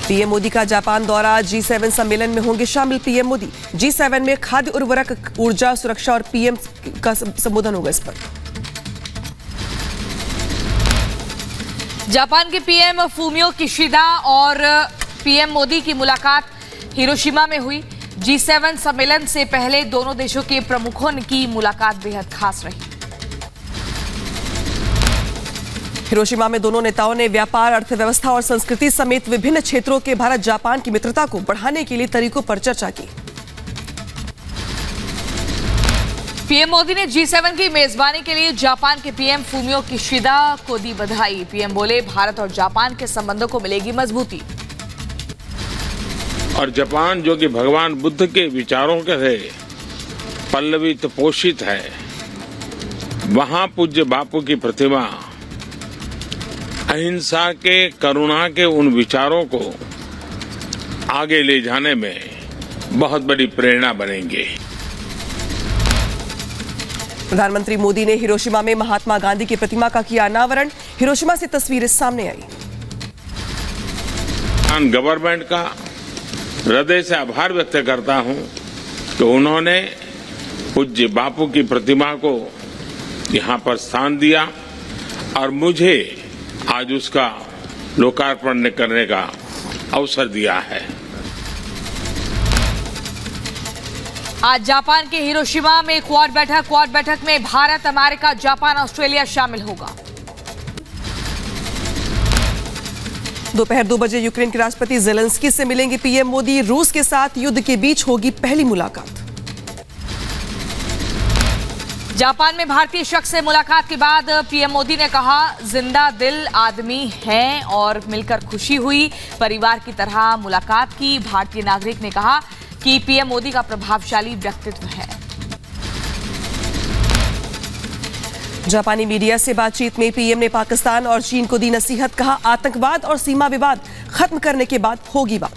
PM Modi का Japan दौरा, G7 सम्मेलन में होंगे शामिल पीएम मोदी। G7 में खाद्य, उर्वरक, ऊर्जा, सुरक्षा और पीएम का संबोधन होगा इस पर। जापान के पीएम फूमियो किशिदा और पीएम मोदी की मुलाकात हिरोशिमा में हुई। G7 सम्मेलन से पहले दोनों देशों के प्रमुखों की मुलाकात बेहद खास रही। हिरोशिमा में दोनों नेताओं ने व्यापार, अर्थव्यवस्था और संस्कृति समेत विभिन्न क्षेत्रों के भारत जापान की मित्रता को बढ़ाने के लिए तरीकों पर चर्चा की। पीएम मोदी ने G7 की मेजबानी के लिए जापान के पीएम फूमियो किशिदा को दी बधाई। पीएम बोले, भारत और जापान के संबंधों को मिलेगी मजबूती। और जापान जो कि भगवान बुद्ध के विचारों के से पल्लवित पोषित है, वहां पूज्य बापू की प्रतिमा अहिंसा के, करुणा के उन विचारों को आगे ले जाने में बहुत बड़ी प्रेरणा बनेंगे। प्रधानमंत्री मोदी ने हिरोशिमा में महात्मा गांधी की प्रतिमा का किया अनावरण। हिरोशिमा से तस्वीरें सामने आई। गवर्नमेंट का हृदय से आभार व्यक्त करता हूं कि उन्होंने पूज्य बापू की प्रतिमा को यहां पर स्थान दिया और मुझे आज उसका लोकार्पण करने का अवसर दिया है। आज जापान के हिरोशिमा में क्वाड बैठक में भारत, अमेरिका, जापान, ऑस्ट्रेलिया शामिल होगा। दोपहर 2 बजे यूक्रेन के राष्ट्रपति जेलेंस्की से मिलेंगे पीएम मोदी। रूस के साथ युद्ध के बीच होगी पहली मुलाकात। जापान में भारतीय शख्स से मुलाकात के बाद पीएम मोदी ने कहा, जिंदा दिल आदमी हैं और मिलकर खुशी हुई, परिवार की तरह मुलाकात की। भारतीय नागरिक ने कहा कि पीएम मोदी का प्रभावशाली व्यक्तित्व है। जापानी मीडिया से बातचीत में पीएम ने पाकिस्तान और चीन को दी नसीहत। कहा, आतंकवाद और सीमा विवाद खत्म करने के बाद होगी बात।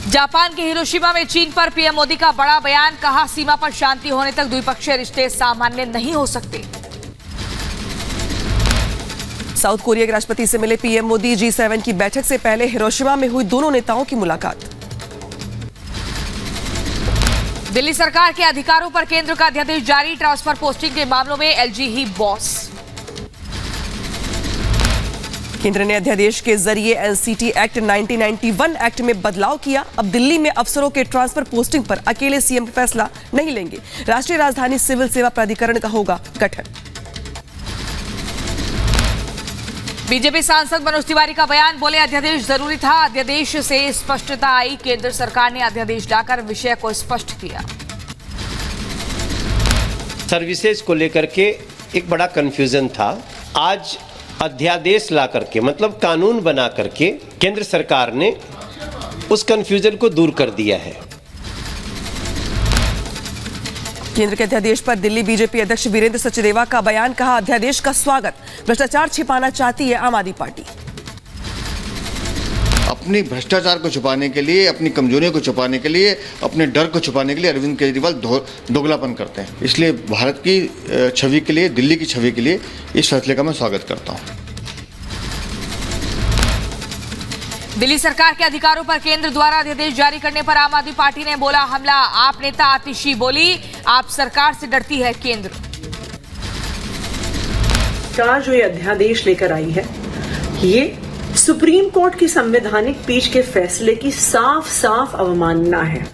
जापान के हिरोशिमा में चीन पर पीएम मोदी का बड़ा बयान। कहा, सीमा पर शांति होने तक द्विपक्षीय रिश्ते सामान्य नहीं हो सकते। साउथ कोरिया के राष्ट्रपति से मिले पीएम मोदी। G7 की बैठक से पहले हिरोशिमा में हुई दोनों नेताओं की मुलाकात। दिल्ली सरकार के अधिकारों पर केंद्र का अध्यादेश जारी। ट्रांसफर पोस्टिंग के मामलों में एलजी ही बॉस। केंद्र ने अध्यादेश के जरिए एनसीटी एक्ट 1991 एक्ट में बदलाव किया। अब दिल्ली में अफसरों के ट्रांसफर पोस्टिंग पर अकेले सीएम फैसला नहीं लेंगे। राष्ट्रीय राजधानी सिविल सेवा प्राधिकरण का होगा गठन। बीजेपी सांसद मनोज तिवारी का बयान। बोले, अध्यादेश जरूरी था, अध्यादेश से स्पष्टता आई। केंद्र सरकार ने अध्यादेश लाकर विषय को स्पष्ट किया। सर्विसेज को लेकर के एक बड़ा कंफ्यूजन था। आज अध्यादेश ला करके, मतलब कानून बना करके, केंद्र सरकार ने उस कंफ्यूजन को दूर कर दिया है। केंद्र के अध्यादेश पर दिल्ली बीजेपी अध्यक्ष वीरेंद्र सचदेवा का बयान। कहा, अध्यादेश का स्वागत। भ्रष्टाचार छिपाना चाहती है आम आदमी पार्टी। अपनी भ्रष्टाचार को छुपाने के लिए, अपनी कमजोरियों को छुपाने के लिए, अपने डर को छुपाने के लिए अरविंद केजरीवाल दोगलापन करते हैं। इसलिए भारत की छवि के लिए, दिल्ली की छवि के लिए इस फैसले का मैं स्वागत करता हूं। दिल्ली सरकार के अधिकारों पर केंद्र द्वारा अध्यादेश जारी करने पर आम आदमी पार्टी ने बोला हमला। आप नेता आतिशी बोली, आप सरकार से डरती है केंद्र। सरकार जो ये अध्यादेश लेकर आई है, ये सुप्रीम कोर्ट की संवैधानिक पीठ के फैसले की साफ साफ अवमानना है।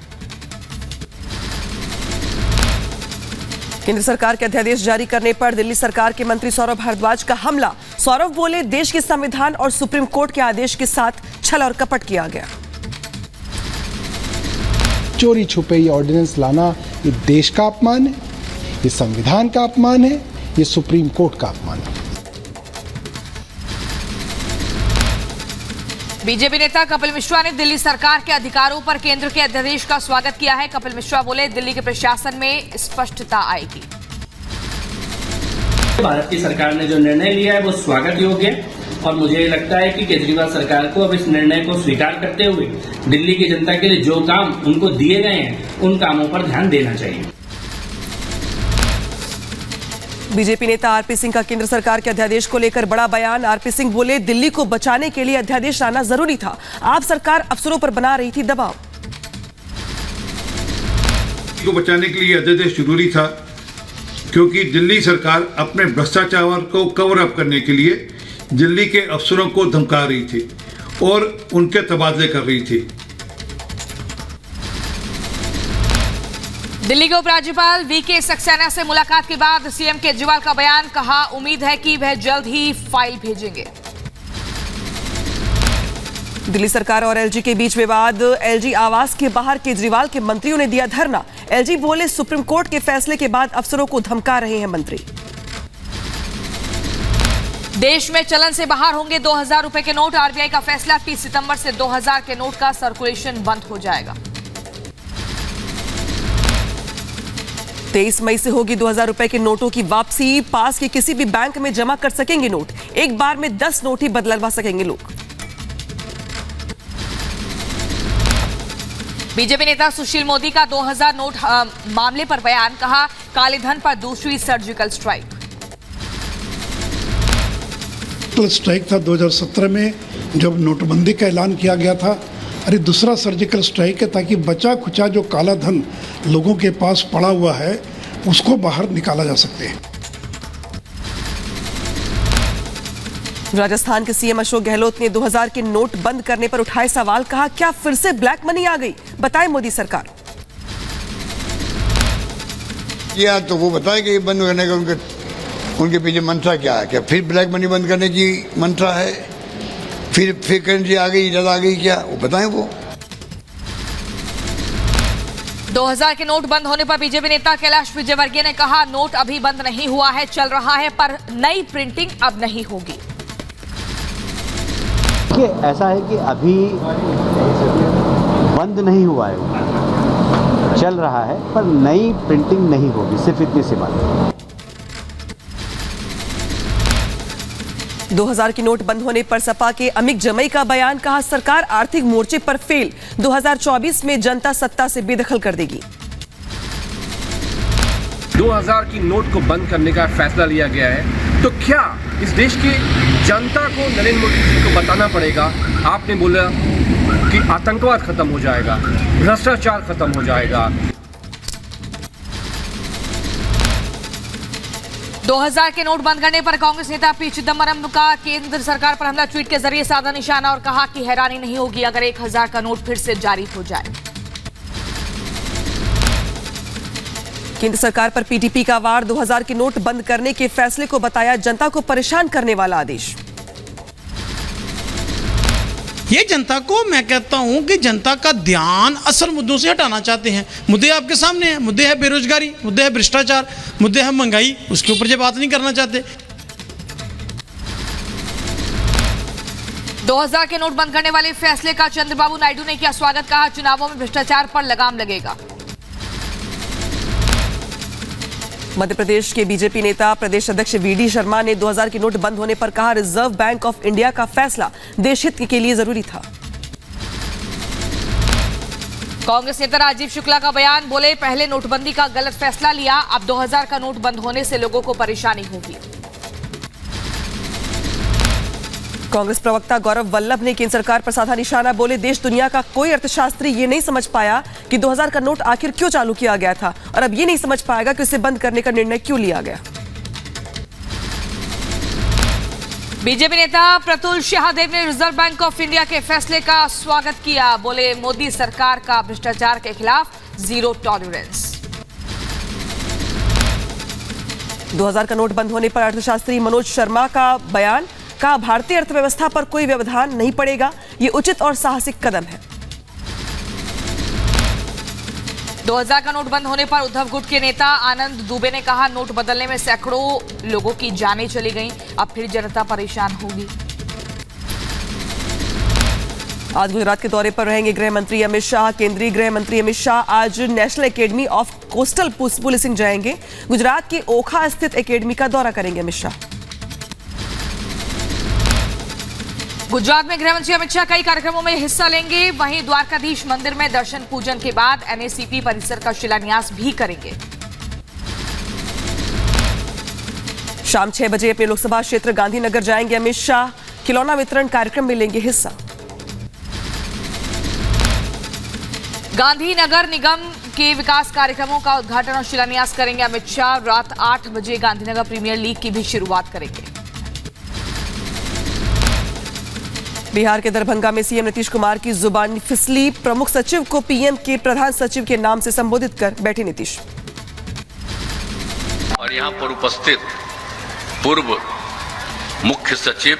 केंद्र सरकार के अध्यादेश जारी करने पर दिल्ली सरकार के मंत्री सौरभ भारद्वाज का हमला। सौरभ बोले, देश के संविधान और सुप्रीम कोर्ट के आदेश के साथ छल और कपट किया गया। चोरी छुपे ये ऑर्डिनेंस लाना, ये देश का अपमान है, ये संविधान का अपमान है, ये सुप्रीम कोर्ट का अपमान है। बीजेपी नेता कपिल मिश्रा ने दिल्ली सरकार के अधिकारों पर केंद्र के अध्यादेश का स्वागत किया है। कपिल मिश्रा बोले, दिल्ली के प्रशासन में स्पष्टता आएगी। भारत की सरकार ने जो निर्णय लिया है वो स्वागत योग्य है और मुझे लगता है कि केजरीवाल सरकार को अब इस निर्णय को स्वीकार करते हुए दिल्ली की जनता के लिए जो काम उनको दिए गए हैं उन कामों पर ध्यान देना चाहिए। बीजेपी नेता आरपी सिंह का केंद्र सरकार के अध्यादेश को लेकर बड़ा बयान। आरपी सिंह बोले, दिल्ली को बचाने के लिए अध्यादेश लाना जरूरी था। आप सरकार अफसरों पर बना रही थी दबाव। को बचाने के लिए अध्यादेश जरूरी था क्योंकि दिल्ली सरकार अपने भ्रष्टाचार को कवर अप करने के लिए दिल्ली के अफसरों को धमका रही थी और उनके तबादले कर रही थी। दिल्ली के उपराज्यपाल वीके सक्सेना से मुलाकात के बाद सीएम केजरीवाल का बयान, कहा उम्मीद है कि वह जल्द ही फाइल भेजेंगे। दिल्ली सरकार और एलजी के बीच विवाद। एलजी आवास के बाहर केजरीवाल के मंत्रियों ने दिया धरना। एलजी बोले, सुप्रीम कोर्ट के फैसले के बाद अफसरों को धमका रहे हैं मंत्री। देश में चलन से बाहर होंगे 2000 रुपए के नोट। आरबीआई का फैसला, 30 सितंबर से 2000 के नोट का सर्कुलेशन बंद हो जाएगा। 23 मई से होगी 2000 रुपए के नोटों की वापसी। पास के किसी भी बैंक में जमा कर सकेंगे नोट। एक बार में 10 नोट ही बदलवा सकेंगे लोग। बीजेपी नेता सुशील मोदी का 2000 नोट मामले पर बयान, कहा काले धन पर दूसरी सर्जिकल स्ट्राइक। स्ट्राइक था 2017 में जब नोटबंदी का ऐलान किया गया था। अरे दूसरा सर्जिकल स्ट्राइक है ताकि बचा खुचा जो काला धन लोगों के पास पड़ा हुआ है उसको बाहर निकाला जा सके। राजस्थान के सीएम अशोक गहलोत ने 2000 के नोट बंद करने पर उठाए सवाल, कहा क्या फिर से ब्लैक मनी आ गई? बताए मोदी सरकार। या तो वो बताए कि ये बंद करने का उनके पीछे मंत्रा क्या है? क्या फिर ब्लैक मनी बंद करने की मंत्रा है? फिर करेंसी आ गई, इजाज़त आ गई क्या? वो बताएं वो। 2000 के नोट बंद होने पर बीजेपी नेता कैलाश विजयवर्गीय ने कहा, नोट अभी बंद नहीं हुआ है, चल रहा है, पर नई प्रिंटिंग अब नहीं होगी। ऐसा है कि अभी बंद नहीं हुआ है, चल रहा है, पर नई प्रिंटिंग नहीं होगी, सिर्फ इतनी सी बात। 2000 के नोट बंद होने पर सपा के अमित जमई का बयान, कहा सरकार आर्थिक मोर्चे पर फेल, 2024 में जनता सत्ता से बेदखल कर देगी। 2000 की नोट को बंद करने का फैसला लिया गया है, तो क्या इस देश की जनता को नरेंद्र मोदी जी को बताना पड़ेगा? आपने बोला कि आतंकवाद खत्म हो जाएगा, भ्रष्टाचार खत्म हो जाएगा। 2000 के नोट बंद करने पर कांग्रेस नेता पी चिदम्बरम का केंद्र सरकार पर हमला, ट्वीट के जरिए साधा निशाना और कहा कि हैरानी नहीं होगी अगर 1000 का नोट फिर से जारी हो जाए। केंद्र सरकार पर पीटीपी का वार, 2000 के नोट बंद करने के फैसले को बताया जनता को परेशान करने वाला आदेश। ये जनता को, मैं कहता हूं कि जनता का ध्यान असल मुद्दों से हटाना चाहते हैं। मुद्दे आपके सामने हैं, मुद्दे है बेरोजगारी, मुद्दे है भ्रष्टाचार, मुद्दे है महंगाई, उसके ऊपर ये बात नहीं करना चाहते। 2000 के नोट बंद करने वाले फैसले का चंद्रबाबू नायडू ने किया स्वागत, कहा चुनावों में भ्रष्टाचार पर लगाम लगेगा। मध्य प्रदेश के बीजेपी नेता प्रदेश अध्यक्ष वीडी शर्मा ने 2000 के नोट बंद होने पर कहा, रिजर्व बैंक ऑफ इंडिया का फैसला देश हित के लिए जरूरी था। कांग्रेस नेता राजीव शुक्ला का बयान, बोले पहले नोटबंदी का गलत फैसला लिया, अब 2000 का नोट बंद होने से लोगों को परेशानी होगी। कांग्रेस प्रवक्ता गौरव वल्लभ ने केंद्र सरकार पर साधा निशाना, बोले देश दुनिया का कोई अर्थशास्त्री ये नहीं समझ पाया कि 2000 का नोट आखिर क्यों चालू किया गया था और अब ये नहीं समझ पाएगा कि उसे बंद करने का निर्णय क्यों लिया गया। बीजेपी नेता प्रतुल शाहदेव ने रिजर्व बैंक ऑफ इंडिया के फैसले का स्वागत किया, बोले मोदी सरकार का भ्रष्टाचार के खिलाफ जीरो टॉलरेंस। 2000 का नोट बंद होने पर अर्थशास्त्री मनोज शर्मा का बयान, कहा भारतीय अर्थव्यवस्था पर कोई व्यवधान नहीं पड़ेगा, ये उचित और साहसिक कदम है। 2000 का नोट बंद होने पर उद्धव गुट के नेता आनंद दुबे ने कहा, नोट बदलने में सैकड़ों लोगों की जानें चली गईं, अब फिर जनता परेशान होगी। आज गुजरात के दौरे पर रहेंगे गृह मंत्री अमित शाह। केंद्रीय गृह मंत्री अमित शाह आज national academy of coastal policing जाएंगे। गुजरात के ओखा स्थित एकेडमी का दौरा करेंगे अमित शाह। गुजरात में गृह मंत्री अमित शाह कई कार्यक्रमों में हिस्सा लेंगे, वहीं द्वारकाधीश मंदिर में दर्शन पूजन के बाद एनएसीपी परिसर का शिलान्यास भी करेंगे। शाम 6 बजे अपने लोकसभा क्षेत्र गांधीनगर जाएंगे अमित शाह। खिलौना वितरण कार्यक्रम में लेंगे हिस्सा। गांधीनगर निगम के विकास कार्यक्रमों का उद्घाटन और शिलान्यास करेंगे अमित शाह। रात 8 बजे गांधीनगर प्रीमियर लीग की भी शुरुआत करेंगे। बिहार के दरभंगा में सीएम नीतीश कुमार की जुबान फिसली। प्रमुख सचिव को पीएम के प्रधान सचिव के नाम से संबोधित कर बैठे नीतीश। और यहां पर उपस्थित पूर्व मुख्य सचिव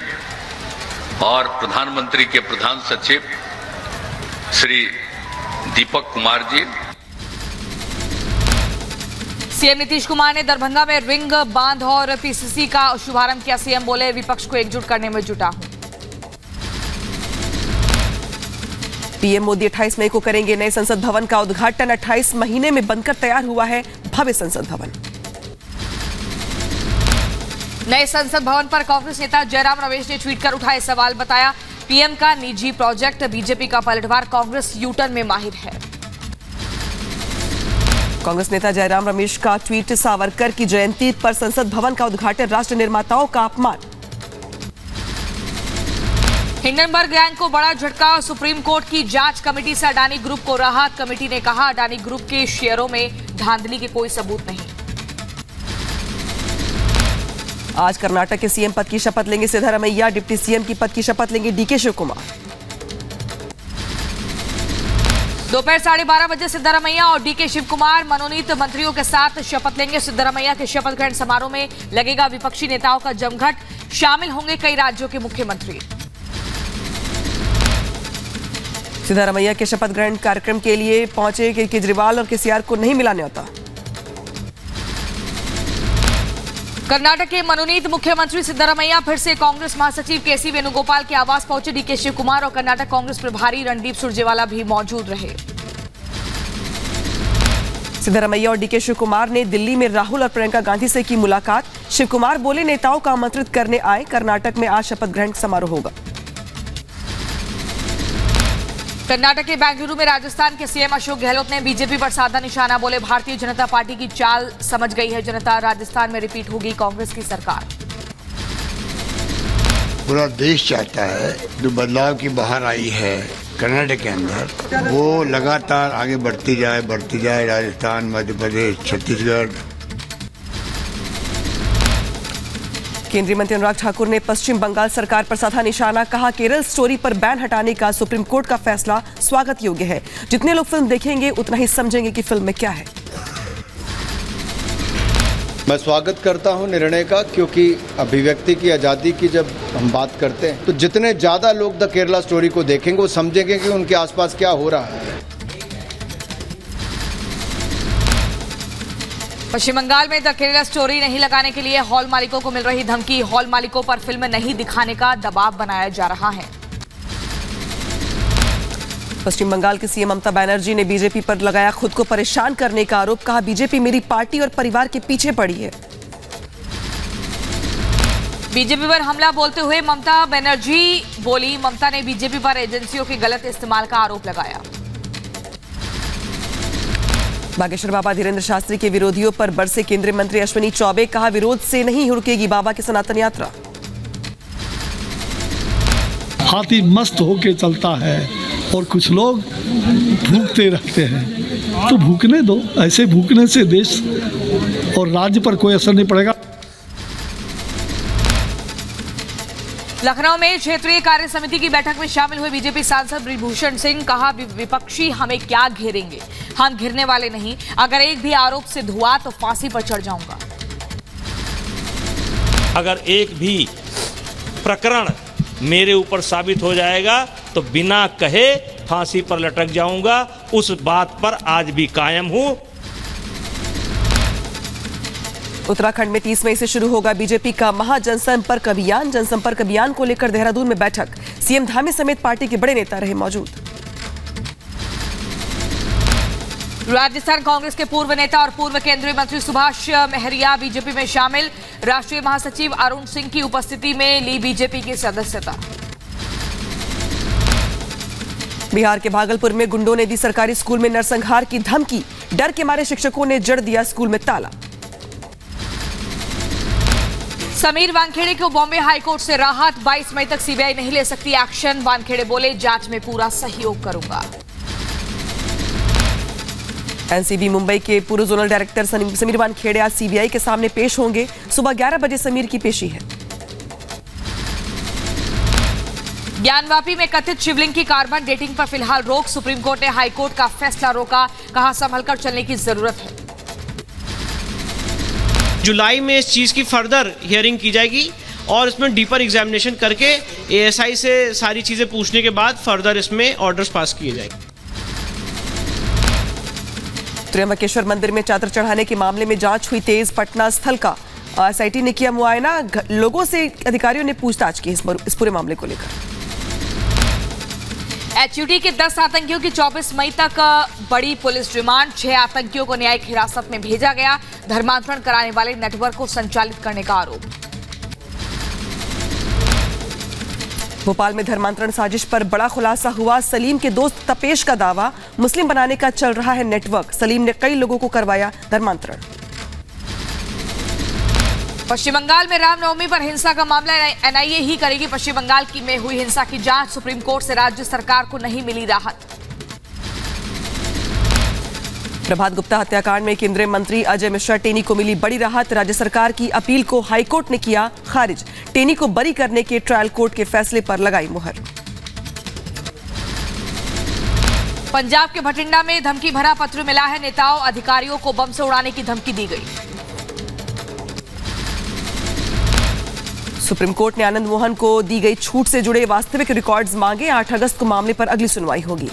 और प्रधानमंत्री के प्रधान सचिव श्री दीपक कुमार जी। सीएम नीतीश कुमार ने दरभंगा में रिंग बांध और पीसीसी का शुभारंभ किया। सीएम बोले, विपक्ष को एकजुट करने में जुटा हूं। पीएम मोदी 28 मई को करेंगे नए संसद भवन का उद्घाटन। 28 महीने में बनकर तैयार हुआ है भव्य संसद भवन। नए संसद भवन पर कांग्रेस नेता जयराम रमेश ने ट्वीट कर उठाए सवाल। बताया, पीएम का निजी प्रोजेक्ट, बीजेपी का पलटवार, कांग्रेस यूटर्न में माहिर है। कांग्रेस नेता जयराम रमेश का ट्वीट, सावरकर की जयंती पर संसद भवन का उद्घाटन राष्ट्र निर्माताओं का अपमान। हिंडनबर्ग गैंग को बड़ा झटका। सुप्रीम कोर्ट की जांच कमेटी से अडानी ग्रुप को राहत। कमेटी ने कहा, अडानी ग्रुप के शेयरों में धांधली के कोई सबूत नहीं। आज कर्नाटक के सीएम पद की शपथ लेंगे सिद्धारमैया। डिप्टी सीएम की पद की शपथ लेंगे डीके शिव कुमार। दोपहर 12:30 बजे सिद्धारमैया और डीके शिव कुमार मनोनीत मंत्रियों के साथ शपथ लेंगे। सिद्धारमैया के शपथ ग्रहण समारोह में लगेगा विपक्षी नेताओं का जमघट। शामिल होंगे कई राज्यों के मुख्यमंत्री। सिद्धारमैया के शपथ ग्रहण कार्यक्रम के लिए पहुंचे केजरीवाल और केसीआर को नहीं मिला न्योता। कर्नाटक के मनोनीत मुख्यमंत्री सिद्धारमैया फिर से कांग्रेस महासचिव केसी वेणुगोपाल के आवास पहुंचे। डीके शिव कुमार और कर्नाटक कांग्रेस प्रभारी रणदीप सुरजेवाला भी मौजूद रहे। सिद्धारमैया और डीके शिव कुमार ने दिल्ली में राहुल और प्रियंका गांधी से की मुलाकात। शिव कुमार बोले, नेताओं को आमंत्रित करने आए। कर्नाटक में आज शपथ ग्रहण समारोह होगा। कर्नाटक के बेंगलुरु में राजस्थान के सीएम अशोक गहलोत ने बीजेपी पर साधा निशाना। बोले, भारतीय जनता पार्टी की चाल समझ गई है जनता। राजस्थान में रिपीट होगी कांग्रेस की सरकार। पूरा देश चाहता है जो बदलाव की बाहर आई है कर्नाटक के अंदर, वो लगातार आगे बढ़ती जाए। राजस्थान, मध्य प्रदेश, छत्तीसगढ़। केंद्रीय मंत्री अनुराग ठाकुर ने पश्चिम बंगाल सरकार पर साधा निशाना। कहा, केरल स्टोरी पर बैन हटाने का सुप्रीम कोर्ट का फैसला स्वागत योग्य है। जितने लोग फिल्म देखेंगे उतना ही समझेंगे कि फिल्म में क्या है। मैं स्वागत करता हूं निर्णय का, क्योंकि अभिव्यक्ति की आज़ादी की जब हम बात करते हैं तो जितने ज़्यादा लोग द केरला स्टोरी को देखेंगे वो समझेंगे कि उनके आसपास क्या हो रहा है। पश्चिम बंगाल में द केरला स्टोरी नहीं लगाने के लिए हॉल मालिकों को मिल रही धमकी। हॉल मालिकों पर फिल्म नहीं दिखाने का दबाव बनाया जा रहा है। पश्चिम बंगाल की सीएम ममता बनर्जी ने बीजेपी पर लगाया खुद को परेशान करने का आरोप। कहा, बीजेपी मेरी पार्टी और परिवार के पीछे पड़ी है। बीजेपी पर हमला बोलते हुए ममता बनर्जी बोली, ममता ने बीजेपी पर एजेंसियों के गलत इस्तेमाल का आरोप लगाया। बागेश्वर बाबा धीरेन्द्र शास्त्री के विरोधियों पर बरसे केंद्रीय मंत्री अश्विनी चौबे। कहा, विरोध से नहीं रुकेगी बाबा की सनातन यात्रा। हाथी मस्त होके चलता है और कुछ लोग भूखते रहते हैं, तो भूखने दो। ऐसे भूखने से देश और राज्य पर कोई असर नहीं पड़ेगा। लखनऊ में क्षेत्रीय कार्य समिति की बैठक में शामिल हुए बीजेपी सांसद ब्रिजभूषण सिंह। कहा, विपक्षी हमें क्या घेरेंगे, हम घिरने वाले नहीं। अगर एक भी आरोप सिद्ध हुआ तो फांसी पर चढ़ जाऊंगा। अगर एक भी प्रकरण मेरे ऊपर साबित हो जाएगा तो बिना कहे फांसी पर लटक जाऊंगा। उस बात पर आज भी कायम हूं। उत्तराखंड में 30 मई से शुरू होगा बीजेपी का महाजनसंपर्क अभियान। जनसंपर्क अभियान को लेकर देहरादून में बैठक। सीएम धामी समेत पार्टी के बड़े नेता रहे मौजूद। राजस्थान कांग्रेस के पूर्व नेता और पूर्व केंद्रीय मंत्री सुभाष महरिया बीजेपी में शामिल। राष्ट्रीय महासचिव अरुण सिंह की उपस्थिति में ली बीजेपी की सदस्यता। बिहार के भागलपुर में गुंडों ने दी सरकारी स्कूल में नरसंहार की धमकी। डर के मारे शिक्षकों ने जड़ दिया स्कूल में ताला। समीर वानखेड़े को बॉम्बे हाईकोर्ट से राहत, 22 मई तक सीबीआई नहीं ले सकती एक्शन। वानखेड़े बोले, जांच में पूरा सहयोग करूंगा। एनसीबी मुंबई के पूर्व जोनल डायरेक्टर समीर वानखेड़े आज सीबीआई के सामने पेश होंगे। सुबह 11 बजे समीर की पेशी है। ज्ञानवापी में कथित शिवलिंग की कार्बन डेटिंग पर फिलहाल रोक, सुप्रीम कोर्ट ने हाईकोर्ट का फैसला रोका, कहा संभलकर चलने की जरूरत है। जुलाई में इस चीज़ की फर्दर हियरिंग की जाएगी और इसमें डीपर एग्जामिनेशन करके एएसआई से सारी चीज़ें पूछने के बाद फर्दर इसमें ऑर्डर्स पास किए जाएंगे। त्र्यंबकेश्वर मंदिर में चादर चढ़ाने के मामले में जांच हुई तेज, पटना स्थल का एसआईटी ने किया मुआयना, लोगों से अधिकारियों ने पूछताछ की इस पूरे मामले को लेकर। एचयूटी के 10 आतंकियों की 24 मई तक बड़ी पुलिस रिमांड, 6 आतंकियों को न्यायिक हिरासत में भेजा गया, धर्मांतरण कराने वाले नेटवर्क को संचालित करने का आरोप। भोपाल में धर्मांतरण साजिश पर बड़ा खुलासा हुआ, सलीम के दोस्त तपेश का दावा, मुस्लिम बनाने का चल रहा है नेटवर्क, सलीम ने कई लोगों को करवाया धर्मांतरण। पश्चिम बंगाल में रामनवमी पर हिंसा का मामला एनआईए ही करेगी पश्चिम बंगाल में हुई हिंसा की जांच, सुप्रीम कोर्ट से राज्य सरकार को नहीं मिली राहत। प्रभात गुप्ता हत्याकांड में केंद्रीय मंत्री अजय मिश्रा टेनी को मिली बड़ी राहत, राज्य सरकार की अपील को हाईकोर्ट ने किया खारिज, टेनी को बरी करने के ट्रायल कोर्ट के फैसले पर लगाई मुहर। पंजाब के भटिंडा में धमकी भरा पत्र मिला है, नेताओं अधिकारियों को बम से उड़ाने की धमकी दी गई। सुप्रीम कोर्ट ने आनंद मोहन को दी गई छूट से जुड़े वास्तविक रिकॉर्ड्स मांगे, 8 अगस्त को मामले पर अगली सुनवाई होगी।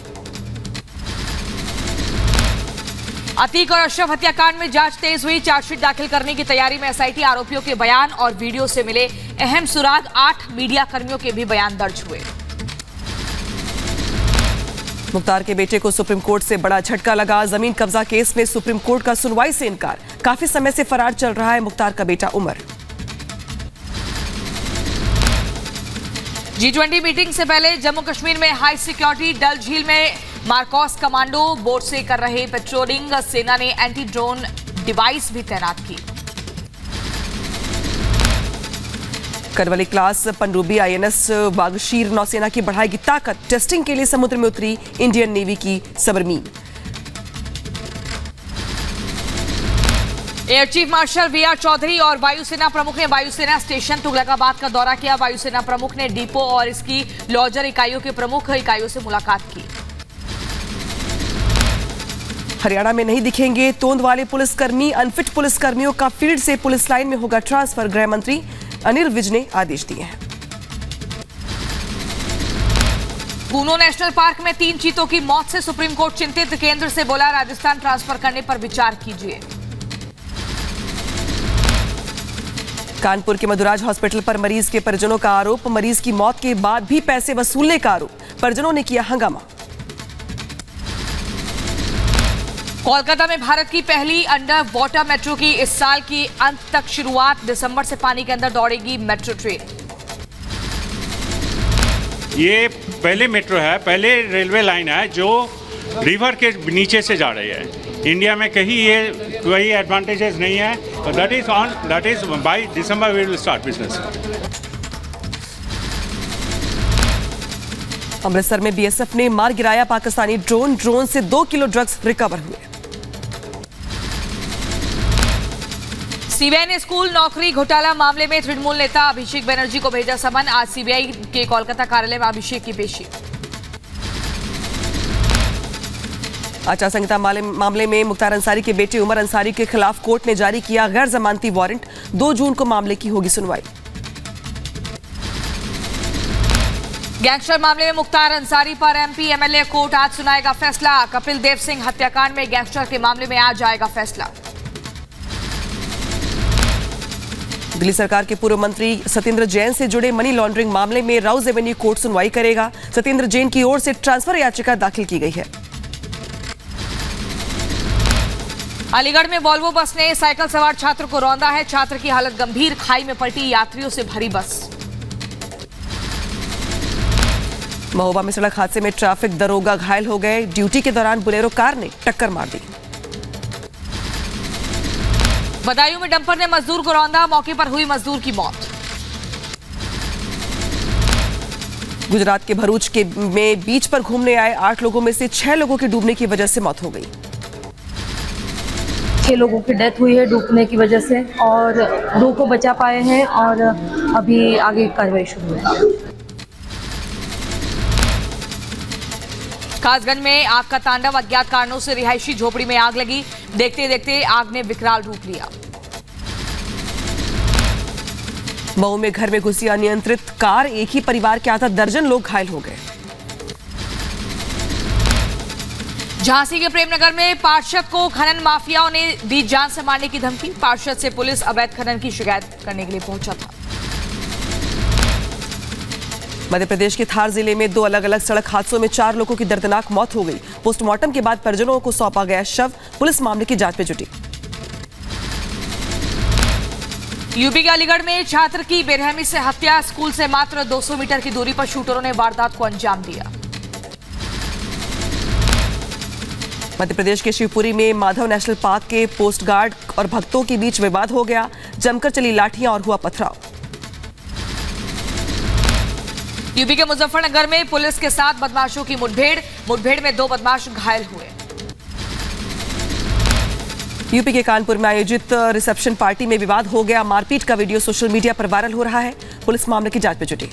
अतीक और अशरफ हत्याकांड में जांच तेज हुई, चार्जशीट दाखिल करने की तैयारी में एसआईटी, आरोपियों के बयान और वीडियो से मिले अहम सुराग, 8 मीडिया कर्मियों के भी बयान दर्ज हुए। मुख्तार के बेटे को सुप्रीम कोर्ट से बड़ा झटका लगा, जमीन कब्जा केस में सुप्रीम कोर्ट का सुनवाई से इनकार, काफी समय से फरार चल रहा है मुख्तार का बेटा उमर। G20 मीटिंग से पहले जम्मू कश्मीर में हाई सिक्योरिटी, डल झील में मार्कोस कमांडो बोट से कर रहे पेट्रोलिंग, सेना ने एंटी ड्रोन डिवाइस भी तैनात की। करवली क्लास पनडुब्बी आईएनएस वागशीर नौसेना की बढ़ाएगी ताकत, टेस्टिंग के लिए समुद्र में उतरी इंडियन नेवी की submarine. Air chief marshal VR Chaudhary और वायुसेना प्रमुख ने वायुसेना स्टेशन तुगलकाबाद का दौरा किया, वायुसेना प्रमुख ने डिपो और इसकी लॉजर इकाइयों के प्रमुख इकाइयों से मुलाकात की। हरियाणा में नहीं दिखेंगे तोंद वाले पुलिसकर्मी, अनफिट पुलिसकर्मियों का फील्ड से पुलिस लाइन में होगा ट्रांसफर, गृह मंत्री अनिल विज ने आदेश दिए हैं। कूनो नेशनल पार्क में 3 चीतों की मौत से सुप्रीम कोर्ट चिंतित, केंद्र से बोला राजस्थान ट्रांसफर करने पर विचार कीजिए। कानपुर के मधुराज हॉस्पिटल पर मरीज के परिजनों का आरोप, मरीज की मौत के बाद भी पैसे वसूलने का आरोप, परिजनों ने किया हंगामा। कोलकाता में भारत की पहली अंडर वाटर मेट्रो की इस साल की अंत तक शुरुआत, दिसंबर से पानी के अंदर दौड़ेगी मेट्रो ट्रेन। ये पहले मेट्रो है, पहले रेलवे लाइन है जो रिवर के नीचे से जा रही है। इंडिया में कहीं ये कोई एडवांटेजेस नहीं है, that is by December we will start business. Amritsar में बीएसएफ ने मार गिराया पाकिस्तानी ड्रोन से 2 किलो ड्रग्स रिकवर हुए। सीबीआई ने स्कूल नौकरी घोटाला मामले में तृणमूल नेता अभिषेक बनर्जी को भेजा समन, आज सीबीआई के कोलकाता कार्यालय में अभिषेक की पेशी। आचार संहिता मामले में मुख्तार अंसारी के बेटे उमर अंसारी के खिलाफ कोर्ट ने जारी किया गैर जमानती वारंट, 2 जून को मामले की होगी सुनवाई। गैंगस्टर मामले में मुख्तार अंसारी पर एमपी एमएलए कोर्ट आज सुनाएगा फैसला, कपिल देव सिंह हत्याकांड में गैंगस्टर के मामले में आज आएगा फैसला। दिल्ली सरकार के पूर्व मंत्री सत्येंद्र जैन से जुड़े मनी लॉन्ड्रिंग मामले में राउज एवेन्यू कोर्ट सुनवाई करेगा, सत्येंद्र जैन की ओर से ट्रांसफर याचिका दाखिल की गई है। अलीगढ़ में वॉल्वो बस ने साइकिल सवार छात्र को रौंदा है, छात्र की हालत गंभीर, खाई में पलटी यात्रियों से भरी बस। महोबा में सड़क हादसे में ट्रैफिक दरोगा घायल हो गए, ड्यूटी के दौरान बोलेरो कार ने टक्कर मार दी। बदायूं में डंपर ने मजदूर को रौंदा, मौके पर हुई मजदूर की मौत। गुजरात के भरूच में बीच पर घूमने आए 8 लोगों में से 6 लोगों की डूबने की वजह से मौत हो गई। 6 लोगों की डेथ हुई है डूबने की वजह से और 2 को बचा पाए हैं और अभी आगे कार्रवाई शुरू है। कासगंज में आग का तांडव, अज्ञात कारणों से रिहायशी झोपड़ी में आग लगी। देखते देखते आग ने विकराल रूप लिया। मऊ में घर में घुसी अनियंत्रित कार, एक ही परिवार के आधा दर्जन लोग घायल हो गए। झांसी के प्रेमनगर में पार्षद को खनन माफियाओं ने दी जान से मारने की धमकी। पार्षद से पुलिस अवैध खनन की शिकायत करने के लिए पहुंचा था। मध्य प्रदेश के थार जिले में 2 अलग अलग सड़क हादसों में 4 लोगों की दर्दनाक मौत हो गई। पोस्टमार्टम के बाद परिजनों को सौंपा गया शव। पुलिस मामले की जांच में जुटी। यूपी के अलीगढ़ में छात्र की बेरहमी से हत्या, स्कूल से मात्र 200 मीटर की दूरी पर शूटरों ने वारदात को अंजाम दिया। मध्य प्रदेश के शिवपुरी में माधव नेशनल पार्क के पोस्ट गार्ड और भक्तों के बीच विवाद हो गया। जमकर चली लाठियां और हुआ पथराव। यूपी के मुजफ्फरनगर में पुलिस के साथ बदमाशों की मुठभेड़ में 2 बदमाश घायल हुए। यूपी के कानपुर में आयोजित रिसेप्शन पार्टी में विवाद हो गया। मारपीट का वीडियो सोशल मीडिया पर वायरल हो रहा है। पुलिस मामले की जांच में जुटी।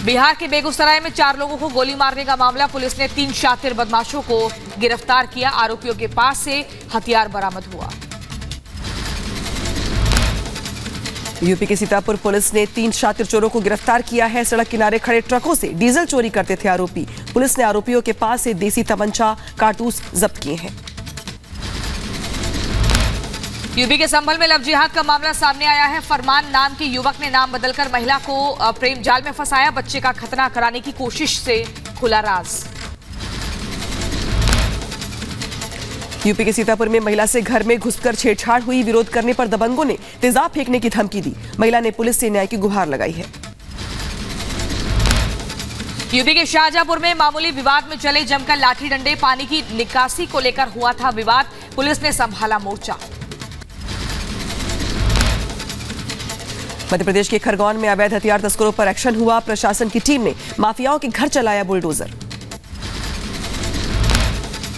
बिहार के बेगूसराय में 4 लोगों को गोली मारने का मामला, पुलिस ने 3 शातिर बदमाशों को गिरफ्तार किया। आरोपियों के पास से हथियार बरामद हुआ। यूपी के सीतापुर पुलिस ने 3 शातिर चोरों को गिरफ्तार किया है। सड़क किनारे खड़े ट्रकों से डीजल चोरी करते थे आरोपी। पुलिस ने आरोपियों के पास से देसी तमंचा, कारतूस जब्त किए हैं। यूपी के संभल में लव जिहाद का मामला सामने आया है। फरमान नाम के युवक ने नाम बदलकर महिला को प्रेम जाल में फंसाया। बच्चे का खतना कराने की कोशिश से खुला राज। यूपी के सीतापुर में महिला से घर में घुसकर छेड़छाड़ हुई। विरोध करने पर दबंगों ने तेजाब फेंकने की धमकी दी। महिला ने पुलिस से न्याय की गुहार लगाई है। यूपी के शाहजहांपुर में मामूली विवाद में चले जमकर लाठी डंडे। पानी की निकासी को लेकर हुआ था विवाद। पुलिस ने संभाला मोर्चा। मध्य प्रदेश के खरगोन में अवैध हथियार तस्करों पर एक्शन हुआ। प्रशासन की टीम ने माफियाओं के घर चलाया बुलडोजर।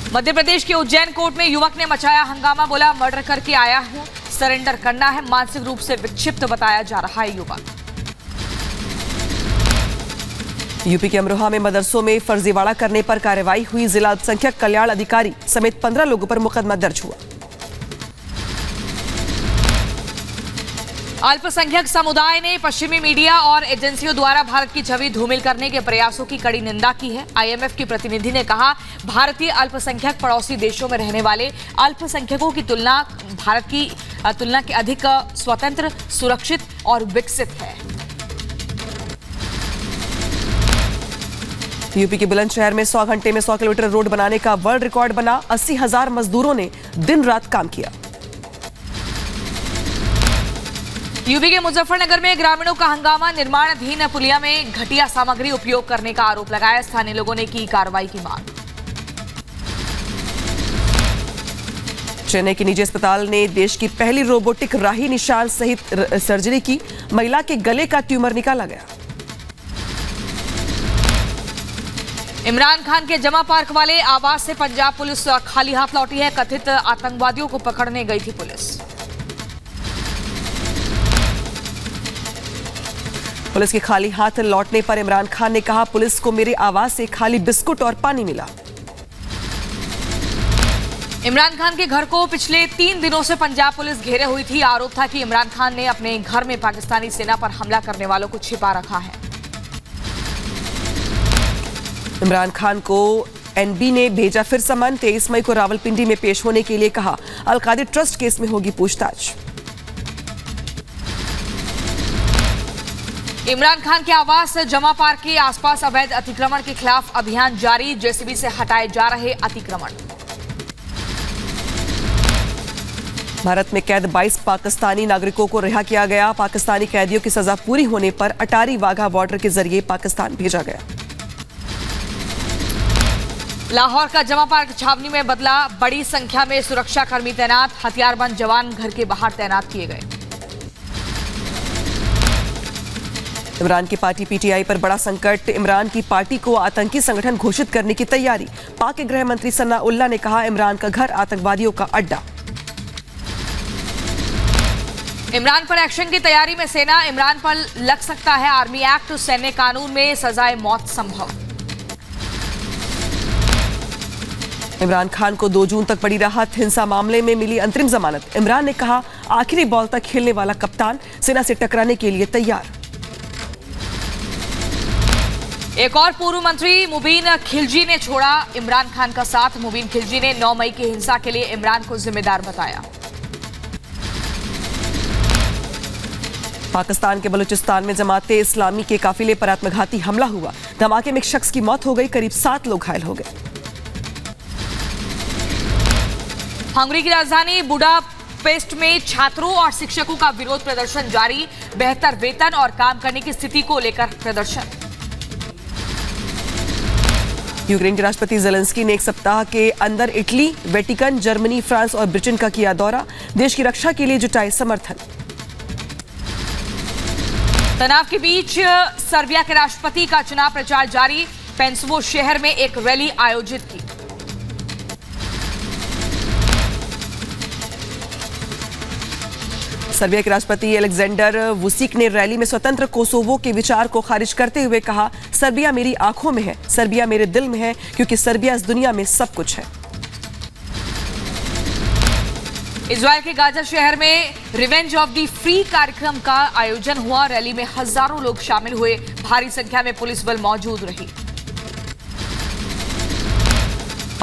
मध्य प्रदेश के उज्जैन कोर्ट में युवक ने मचाया हंगामा। बोला मर्डर करके आया हूं, सरेंडर करना है। मानसिक रूप से विक्षिप्त बताया जा रहा है युवक। यूपी के अमरोहा में मदरसों में फर्जीवाड़ा करने पर कार्रवाई हुई। जिला अल्पसंख्यक कल्याण अधिकारी समेत 15 लोगों पर मुकदमा दर्ज हुआ। अल्पसंख्यक समुदाय ने पश्चिमी मीडिया और एजेंसियों द्वारा भारत की छवि धूमिल करने के प्रयासों की कड़ी निंदा की है। आईएमएफ के प्रतिनिधि ने कहा, भारतीय अल्पसंख्यक पड़ोसी देशों में रहने वाले अल्पसंख्यकों की तुलना भारत की तुलना के अधिक स्वतंत्र, सुरक्षित और विकसित है। यूपी के बुलंदशहर में 100 घंटे में 100 किलोमीटर रोड बनाने का वर्ल्ड रिकॉर्ड बना। 80,000 मजदूरों ने दिन रात काम किया। यूपी के मुजफ्फरनगर में ग्रामीणों का हंगामा। निर्माणाधीन पुलिया में घटिया सामग्री उपयोग करने का आरोप लगाया। स्थानीय लोगों ने की कार्रवाई की मांग। चेन्नई के निजी अस्पताल ने देश की पहली रोबोटिक राही निशान सहित सर्जरी की। महिला के गले का ट्यूमर निकाला गया। इमरान खान के जमा पार्क वाले आवास से पंजाब पुलिस खाली हाथ लौटी है। कथित आतंकवादियों को पकड़ने गई थी पुलिस। पुलिस के खाली हाथ लौटने पर इमरान खान ने कहा, पुलिस को मेरे आवास से खाली बिस्कुट और पानी मिला। इमरान खान के घर को पिछले 3 दिनों से पंजाब पुलिस घेरे हुई थी। आरोप था कि इमरान खान ने अपने घर में पाकिस्तानी सेना पर हमला करने वालों को छिपा रखा है। इमरान खान को एनबी ने भेजा फिर समन। 23 मई को रावलपिंडी में पेश होने के लिए कहा। अल-कादिर ट्रस्ट केस में होगी पूछताछ। इमरान खान के आवास जमा पार्क के आसपास अवैध अतिक्रमण के खिलाफ अभियान जारी। जेसीबी से हटाए जा रहे अतिक्रमण। भारत में कैद 22 पाकिस्तानी नागरिकों को रिहा किया गया। पाकिस्तानी कैदियों की सजा पूरी होने पर अटारी वाघा बॉर्डर के जरिए पाकिस्तान भेजा गया। लाहौर का जमा पार्क छावनी में बदला, बड़ी संख्या में सुरक्षाकर्मी तैनात, हथियारबंद जवान घर के बाहर तैनात किए गए। इमरान की पार्टी पीटीआई पर बड़ा संकट, इमरान की पार्टी को आतंकी संगठन घोषित करने की तैयारी। पाक के गृह मंत्री सना उल्लाह ने कहा, इमरान का घर आतंकवादियों का अड्डा। इमरान पर एक्शन की तैयारी में सेना, इमरान पर लग सकता है आर्मी एक्ट, सैन्य कानून में सजाए मौत संभव। इमरान खान को 2 जून तक बड़ी राहत, हिंसा मामले में मिली अंतरिम जमानत। इमरान ने कहा, आखिरी बॉल तक खेलने वाला कप्तान, सेना से टकराने के लिए तैयार। एक और पूर्व मंत्री मुबीन खिलजी ने छोड़ा इमरान खान का साथ। मुबीन खिलजी ने 9 मई की हिंसा के लिए इमरान को जिम्मेदार बताया। पाकिस्तान के बलूचिस्तान में जमाते इस्लामी के काफिले पर आत्मघाती हमला हुआ। धमाके में एक शख्स की मौत हो गई, करीब 7 लोग घायल हो गए। हंगरी की राजधानी बुडापेस्ट में छात्रों और शिक्षकों का विरोध प्रदर्शन जारी, बेहतर वेतन और काम करने की स्थिति को लेकर प्रदर्शन। यूक्रेन के राष्ट्रपति ज़ेलेंस्की ने एक सप्ताह के अंदर इटली, वेटिकन, जर्मनी, फ्रांस और ब्रिटेन का किया दौरा, देश की रक्षा के लिए जुटाए समर्थन। तनाव के बीच सर्बिया के राष्ट्रपति का चुनाव प्रचार जारी, पेंसवो शहर में एक रैली आयोजित की। सर्बिया के राष्ट्रपति अलेक्जेंडर वुसिक ने रैली में स्वतंत्र कोसोवो के विचार को खारिज करते हुए कहा, सर्बिया मेरी आंखों में है, सर्बिया मेरे दिल में है, क्योंकि सर्बिया इस दुनिया में सब कुछ है। इजराइल के गाजा शहर में रिवेंज ऑफ द फ्री कार्यक्रम का आयोजन हुआ, रैली में हजारों लोग शामिल हुए, भारी संख्या में पुलिस बल मौजूद रही।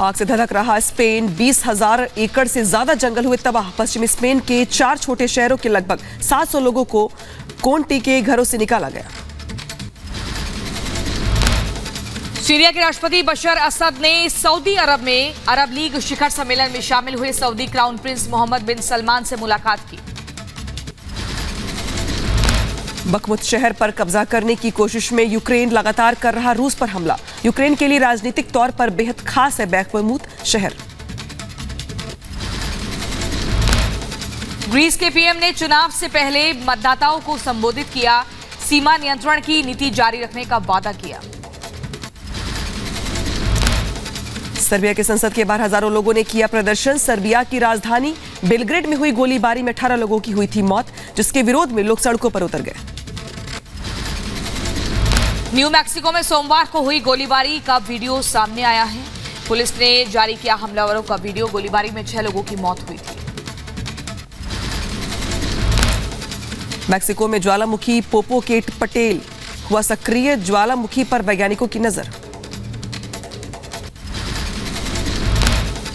आग से धधक रहा स्पेन, 20,000 एकड़ से ज्यादा जंगल हुए तबाह। पश्चिमी स्पेन के 4 छोटे शहरों के लगभग 700 लोगों को कोंटी के घरों से निकाला गया। सीरिया के राष्ट्रपति बशर असद ने सऊदी अरब में अरब लीग शिखर सम्मेलन में शामिल हुए सऊदी क्राउन प्रिंस मोहम्मद बिन सलमान से मुलाकात की। बखमुत शहर पर कब्जा करने की कोशिश में यूक्रेन लगातार कर रहा रूस पर हमला। यूक्रेन के लिए राजनीतिक तौर पर बेहद खास है बखमुत शहर। ग्रीस के पीएम ने चुनाव से पहले मतदाताओं को संबोधित किया, सीमा नियंत्रण की नीति जारी रखने का वादा किया। सर्बिया के संसद के बाहर हजारों लोगों ने किया प्रदर्शन। सर्बिया की राजधानी बेलग्रेड में हुई गोलीबारी में 18 लोगों की हुई थी मौत, जिसके विरोध में लोग सड़कों पर उतर गए। न्यू मैक्सिको में सोमवार को हुई गोलीबारी का वीडियो सामने आया है। पुलिस ने जारी किया हमलावरों का वीडियो। गोलीबारी में 6 लोगों की मौत हुई थी। मैक्सिको में ज्वालामुखी पोपोकेटपटेल हुआ सक्रिय, ज्वालामुखी पर वैज्ञानिकों की नजर।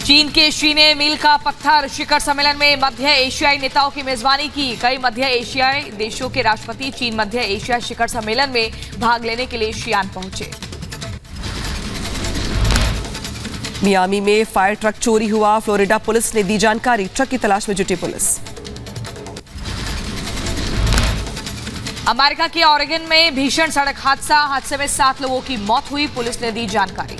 चीन के शी ने मील का पत्थर शिखर सम्मेलन में मध्य एशियाई नेताओं की मेजबानी की। कई मध्य एशियाई देशों के राष्ट्रपति चीन मध्य एशिया शिखर सम्मेलन में भाग लेने के लिए शियान पहुंचे। मियामी में फायर ट्रक चोरी हुआ, फ्लोरिडा पुलिस ने दी जानकारी, ट्रक की तलाश में जुटी पुलिस। अमेरिका के ऑरेगन में भीषण सड़क हादसा में 7 लोगों की मौत हुई, पुलिस ने दी जानकारी।